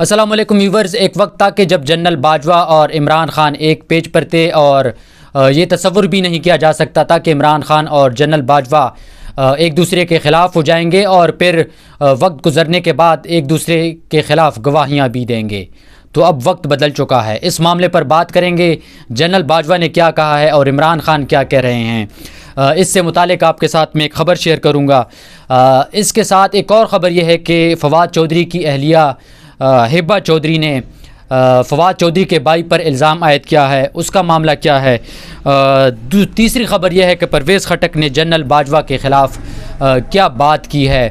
अस्सलाम वालेकुम व्यूवर्स। एक वक्त था कि जब जनरल बाजवा और इमरान खान एक पेज पर थे और ये तसव्वुर भी नहीं किया जा सकता था कि इमरान खान और जनरल बाजवा एक दूसरे के ख़िलाफ़ हो जाएंगे और फिर वक्त गुजरने के बाद एक दूसरे के ख़िलाफ़ गवाहियाँ भी देंगे। तो अब वक्त बदल चुका है। इस मामले पर बात करेंगे, जनरल बाजवा ने क्या कहा है और इमरान खान क्या कह रहे हैं। इससे मुतालिक आपके साथ में एक ख़बर शेयर करूँगा। इसके साथ एक और ख़बर यह है कि फवाद चौधरी की अहलिया हिब्बा चौधरी ने फवाद चौधरी के भाई पर इल्ज़ाम आयद किया है। उसका मामला क्या है। तीसरी ख़बर यह है कि परवेज़ खटक ने जनरल बाजवा के ख़िलाफ़ क्या बात की है।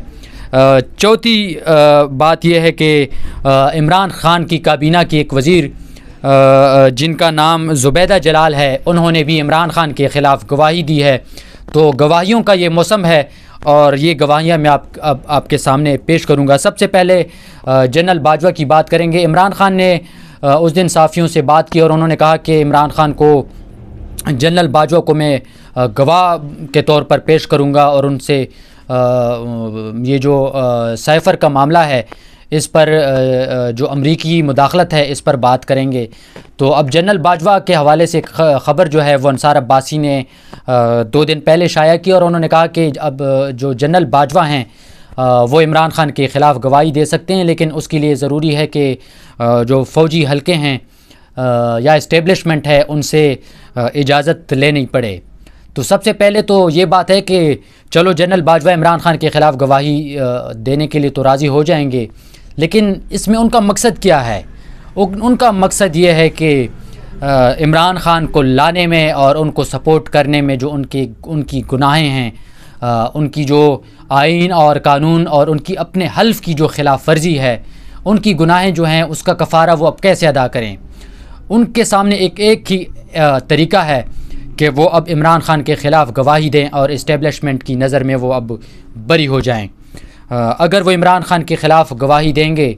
चौथी बात यह है कि इमरान खान की काबीना की एक वज़ीर जिनका नाम ज़ुबैदा जलाल है, उन्होंने भी इमरान खान के ख़िलाफ़ गवाही दी है। तो गवाहियों का ये मौसम है और ये गवाहियाँ मैं आपके सामने पेश करूँगा। सबसे पहले जनरल बाजवा की बात करेंगे। इमरान खान ने उस दिन सहाफ़ियों से बात की और उन्होंने कहा कि इमरान खान को, जनरल बाजवा को मैं गवाह के तौर पर पेश करूँगा और उनसे ये जो साइफ़र का मामला है इस पर जो अमरीकी मुदाखलत है इस पर बात करेंगे। तो अब जनरल बाजवा के हवाले से ख़बर जो है वो अंसार अब्बासी ने 2 दिन पहले शाया की और उन्होंने कहा कि अब जो जनरल बाजवा हैं वो इमरान खान के ख़िलाफ़ गवाही दे सकते हैं, लेकिन उसके लिए ज़रूरी है कि जो फ़ौजी हलके हैं या इस्टेब्लिशमेंट है उनसे इजाज़त लेनी पड़े। तो सबसे पहले तो ये बात है कि चलो जनरल बाजवा इमरान खान के ख़िलाफ़ गवाही देने के लिए तो राज़ी हो जाएंगे, लेकिन इसमें उनका मकसद क्या है। उनका मकसद ये है कि इमरान खान को लाने में और उनको सपोर्ट करने में जो उनकी गुनाहें हैं, उनकी जो आइन और कानून और उनकी अपने हल्फ की जो खिलाफ वर्जी है, उनकी गुनाहें जो हैं उसका कफ़ारा वो अब कैसे अदा करें। उनके सामने एक ही तरीका है कि वो अब इमरान खान के ख़िलाफ़ गवाही दें और इस्टेब्लिशमेंट की नज़र में वो अब बरी हो जाएं। अगर वो इमरान खान के ख़िलाफ़ गवाही देंगे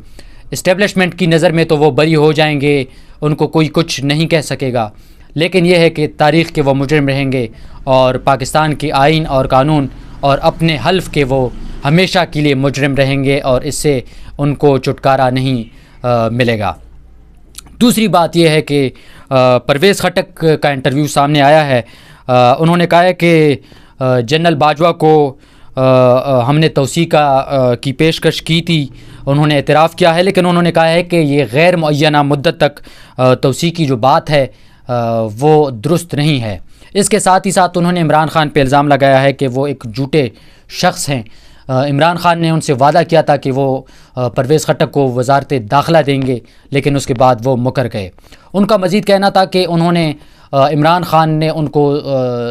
इस्टेब्लिशमेंट की नज़र में तो वो बरी हो जाएंगे, उनको कोई कुछ नहीं कह सकेगा। लेकिन यह है कि तारीख़ के वो मुजरिम रहेंगे और पाकिस्तान की आइन और कानून और अपने हल्फ के वो हमेशा के लिए मुजरिम रहेंगे और इससे उनको छुटकारा नहीं मिलेगा। दूसरी बात यह है कि परवेज़ खटक का इंटरव्यू सामने आया है। उन्होंने कहा है कि जनरल बाजवा को हमने तौसीक़ा की पेशकश की थी, उन्होंने एतराफ़ किया है, लेकिन उन्होंने कहा है कि ये गैर मुअय्यना मुद्दत तक तौसीक़ की जो बात है वो दुरुस्त नहीं है। इसके साथ ही साथ उन्होंने इमरान खान पे इल्ज़ाम लगाया है कि वो एक झूठे शख्स हैं। इमरान खान ने उनसे वादा किया था कि वो परवेज़ खटक को वज़ारत दाखिला देंगे, लेकिन उसके बाद वो मुकर गए। उनका मज़ीद कहना था कि उन्होंने इमरान खान ने उनको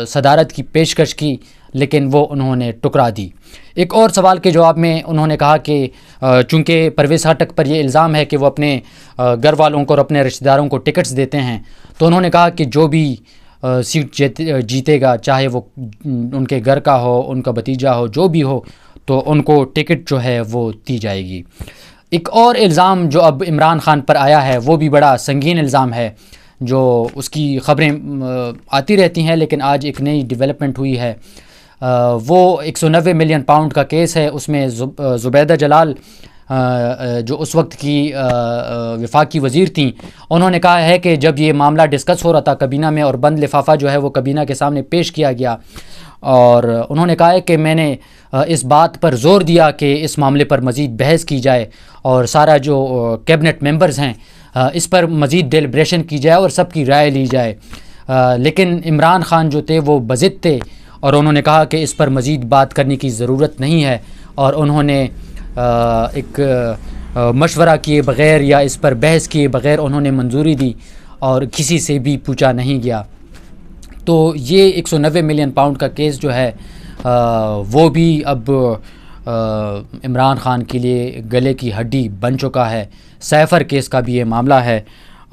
सदारत की पेशकश की, लेकिन वो उन्होंने टुकरा दी। एक और सवाल के जवाब में उन्होंने कहा कि चूँकि परवेज़ खटक पर ये इल्ज़ाम है कि वो अपने घर वालों को और अपने रिश्तेदारों को टिकट्स देते हैं, तो उन्होंने कहा कि जो भी सीट जीतेगा, चाहे वो उनके घर का हो, उनका भतीजा हो, जो भी हो, तो उनको टिकट जो है वो दी जाएगी। एक और इल्ज़ाम जो अब इमरान खान पर आया है वो भी बड़ा संगीन इल्ज़ाम है, जो उसकी ख़बरें आती रहती हैं, लेकिन आज एक नई डेवलपमेंट हुई है। वो 190 मिलियन पाउंड का केस है। उसमें ज़ुबैदा जलाल जो उस वक्त की वफाकी वज़ीर थी, उन्होंने कहा है कि जब ये मामला डिस्कस हो रहा था कबीना में और बंद लिफाफा जो है वो कबीना के सामने पेश किया गया, और उन्होंने कहा है कि मैंने इस बात पर ज़ोर दिया कि इस मामले पर मज़ीद बहस की जाए और सारा जो कैबिनेट मेंबर्स हैं इस पर मज़ीद डेलिब्रेशन की जाए और सबकी राय ली जाए। लेकिन इमरान खान जो थे वो बज़िद थे और उन्होंने कहा कि इस पर मज़ीद बात करने की ज़रूरत नहीं है, और उन्होंने एक मशवरा किए बग़ैर या इस पर बहस किए बग़ैर उन्होंने मंजूरी दी और किसी से भी पूछा नहीं गया। तो ये 190 मिलियन पाउंड का केस जो है वो भी अब इमरान खान के लिए गले की हड्डी बन चुका है। साइफ़र केस का भी ये मामला है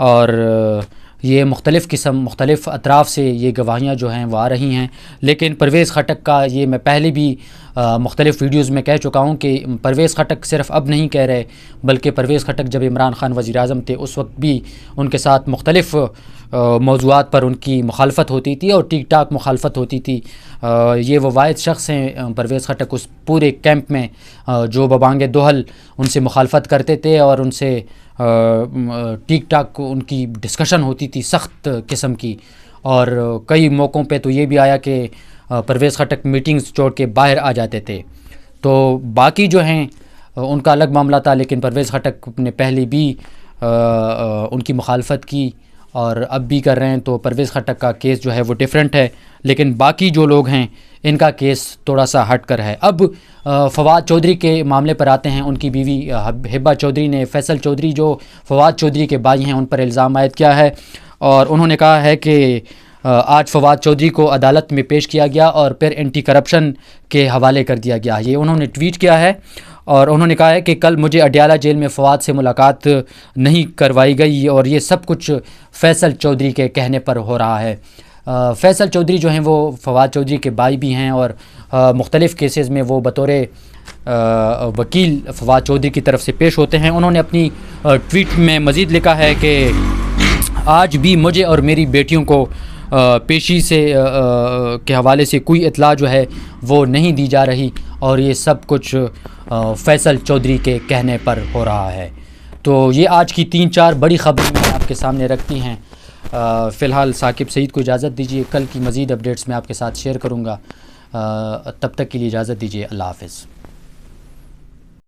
और ये मुख्तलिफ़ अतराफ़ से ये गवाहियाँ जो हैं वो आ रही हैं। लेकिन परवेज़ खटक का ये मैं पहले भी मुख्तलिफ़ वीडियोज़ में कह चुका हूँ कि परवेज़ खटक सिर्फ अब नहीं कह रहे, बल्कि परवेज़ खटक जब इमरान खान वज़ीर आज़म थे उस वक्त भी उनके साथ मुख्तलिफ़ मौज़ूआत पर उनकी मुखालफत होती थी और ठीक ठाक मुखालफत होती थी। ये वो वाहिद शख्स हैं परवेज़ खटक उस पूरे कैंप में जो बबांगे दोहल उनसे मुखालफत करते थे और उनसे ठीक ठाक उनकी डिस्कशन होती थी सख्त किस्म की। और कई मौक़ों पे तो ये भी आया कि परवेज़ खटक मीटिंग्स छोड़ के बाहर आ जाते थे। तो बाकी जो हैं उनका अलग मामला था, लेकिन परवेज़ खटक ने पहले भी उनकी मुखालफत की और अब भी कर रहे हैं। तो परवेज़ खटक का केस जो है वो डिफरेंट है, लेकिन बाकी जो लोग हैं इनका केस थोड़ा सा हट कर है। अब फवाद चौधरी के मामले पर आते हैं। उनकी बीवी हिब्बा चौधरी ने फैसल चौधरी जो फवाद चौधरी के भाई हैं उन पर इल्ज़ाम आयद किया है और उन्होंने कहा है कि आज फवाद चौधरी को अदालत में पेश किया गया और फिर एंटी करप्शन के हवाले कर दिया गया। ये उन्होंने ट्वीट किया है और उन्होंने कहा है कि कल मुझे अडयाला जेल में फवाद से मुलाकात नहीं करवाई गई और ये सब कुछ फैसल चौधरी के कहने पर हो रहा है। फैसल चौधरी जो हैं वो फवाद चौधरी के भाई भी हैं और मुख्तलिफ़ केसेस में वो बतौर वकील फवाद चौधरी की तरफ से पेश होते हैं। उन्होंने अपनी ट्वीट में मज़ीद लिखा है कि आज भी मुझे और मेरी बेटियों को पेशी से के हवाले से कोई इत्तला जो है वो नहीं दी जा रही और ये सब कुछ फैसल चौधरी के कहने पर हो रहा है। तो ये आज की 3-4 बड़ी ख़बरें मैं आपके सामने रखती हैं। फ़िलहाल साकिब सईद को इजाज़त दीजिए, कल की मज़ीद अपडेट्स मैं आपके साथ शेयर करूँगा। तब तक के लिए इजाज़त दीजिए, अल्लाह हाफ़िज़।